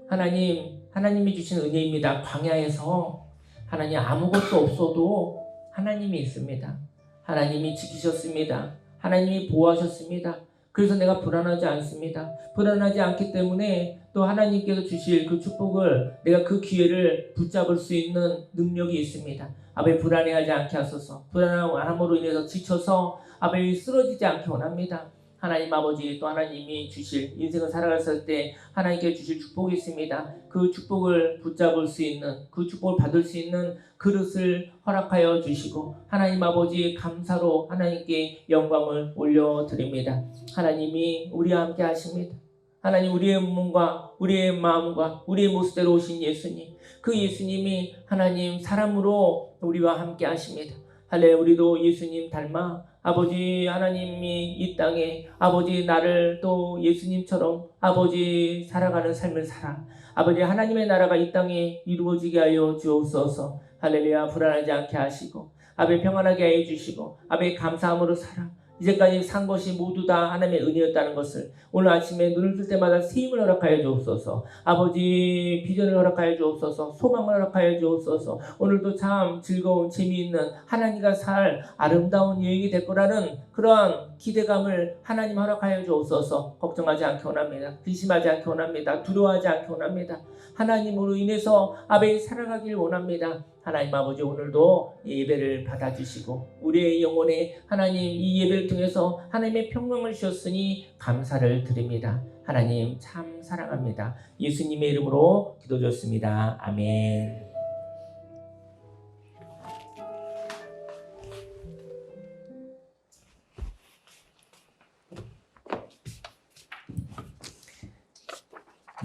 하나님이 주신 은혜입니다. 광야에서 하나님 아무것도 없어도 하나님이 있습니다. 하나님이 지키셨습니다. 하나님이 보호하셨습니다. 그래서 내가 불안하지 않습니다. 불안하지 않기 때문에 또 하나님께서 주실 그 축복을 내가 그 기회를 붙잡을 수 있는 능력이 있습니다. 아버지 불안해하지 않게 하소서. 불안함으로 인해서 지쳐서 아버지 쓰러지지 않게 원합니다. 하나님 아버지 또 하나님이 주실 인생을 살아갔을 때 하나님께 주실 축복이 있습니다. 그 축복을 붙잡을 수 있는 그 축복을 받을 수 있는 그릇을 허락하여 주시고 하나님 아버지 감사로 하나님께 영광을 올려드립니다. 하나님이 우리와 함께 하십니다. 하나님 우리의 몸과 우리의 마음과 우리의 모습대로 오신 예수님, 그 예수님이 하나님 사람으로 우리와 함께 하십니다. 할렐루야. 우리도 예수님 닮아 아버지 하나님이 이 땅에 아버지 나를 또 예수님처럼 아버지 살아가는 삶을 살아 아버지 하나님의 나라가 이 땅에 이루어지게 하여 주옵소서. 할렐루야. 불안하지 않게 하시고 아버지 평안하게 해 주시고 아버지 감사함으로 살아 이제까지 산 것이 모두 다 하나님의 은혜였다는 것을 오늘 아침에 눈을 뜰 때마다 새 힘을 허락하여 주옵소서. 아버지 비전을 허락하여 주옵소서. 소망을 허락하여 주옵소서. 오늘도 참 즐거운 재미있는 하나님과 살 아름다운 여행이 될 거라는 그러한 기대감을 하나님 허락하여 주옵소서. 걱정하지 않게 원합니다. 근심하지 않게 원합니다. 두려워하지 않게 원합니다. 하나님으로 인해서 아버지 살아가길 원합니다. 하나님 아버지 오늘도 예배를 받아주시고 우리의 영혼에 하나님 이 예배를 통해서 하나님의 평강을 주셨으니 감사를 드립니다. 하나님 참 사랑합니다. 예수님의 이름으로 기도드렸습니다. 아멘.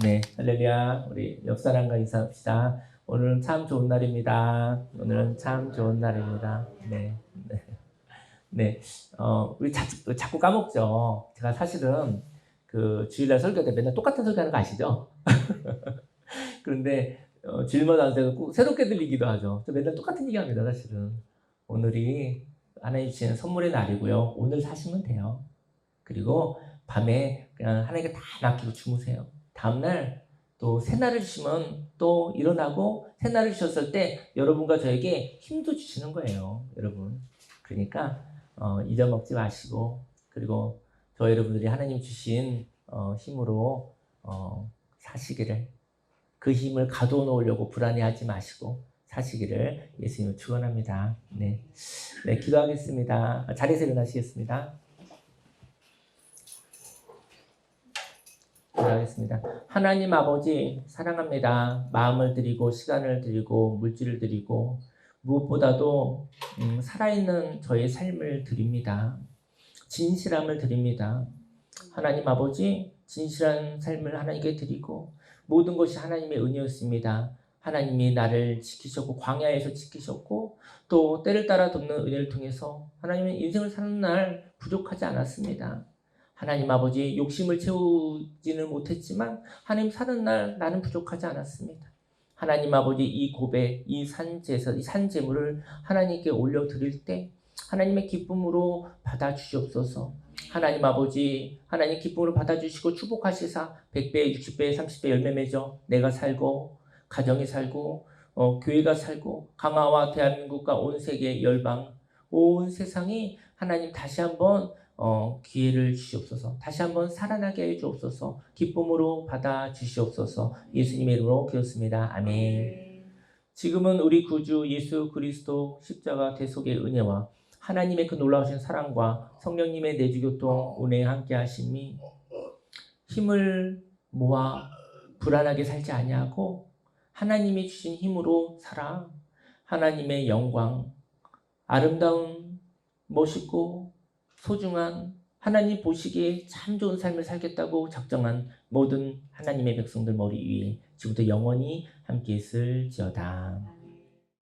네, 할렐루야. 우리 옆 사람과 인사합시다. 오늘은 참 좋은 날입니다. 오늘은 참 좋은 날입니다. 네, 네, 네. 우리 자꾸 까먹죠. 제가 사실은 그 주일날 설교 때 맨날 똑같은 설교하는 거 아시죠? 그런데 주일마다 제가 꼭 새롭게 들리기도 하죠. 저 맨날 똑같은 얘기합니다. 사실은 오늘이 하나님 주시는 선물의 날이고요. 오늘 사시면 돼요. 그리고 밤에 그냥 하나님께 다 맡기고 주무세요. 다음날 또 새날을 주시면 또 일어나고 새날을 주셨을 때 여러분과 저에게 힘도 주시는 거예요. 여러분. 그러니까 잊어먹지 마시고 그리고 저 여러분들이 하나님 주신 힘으로 사시기를 그 힘을 가둬 놓으려고 불안해하지 마시고 사시기를 예수님을 축원합니다. 네, 네 기도하겠습니다. 자리에서 일어나시겠습니다. 기도하겠습니다. 하나님 아버지 사랑합니다. 마음을 드리고 시간을 드리고 물질을 드리고 무엇보다도 살아있는 저의 삶을 드립니다. 진실함을 드립니다. 하나님 아버지 진실한 삶을 하나님께 드리고 모든 것이 하나님의 은혜였습니다. 하나님이 나를 지키셨고 광야에서 지키셨고 또 때를 따라 돕는 은혜를 통해서 하나님은 인생을 사는 날 부족하지 않았습니다. 하나님 아버지 욕심을 채우지는 못했지만 하나님 사는 날 나는 부족하지 않았습니다. 하나님 아버지 이 고백, 이 산제사, 이 산제물을 하나님께 올려드릴 때 하나님의 기쁨으로 받아주시옵소서. 하나님 아버지 하나님 기쁨으로 받아주시고 축복하시사 100배, 60배, 30배 열매 맺어 내가 살고 가정이 살고 교회가 살고 강화와 대한민국과 온 세계 열방 온 세상이 하나님 다시 한번 기회를 주시옵소서. 다시 한번 살아나게 해 주옵소서. 기쁨으로 받아 주시옵소서. 예수님의 이름으로 기도했습니다. 아멘. 지금은 우리 구주 예수 그리스도 십자가 대속의 은혜와 하나님의 그 놀라우신 사랑과 성령님의 내주교통 은혜에 함께 하심이 힘을 모아 불안하게 살지 아니하고 하나님이 주신 힘으로 살아 하나님의 영광 아름다운 멋있고 소중한 하나님 보시기에 참 좋은 삶을 살겠다고 작정한 모든 하나님의 백성들 머리 위에 지금부터 영원히 함께 있을지어다.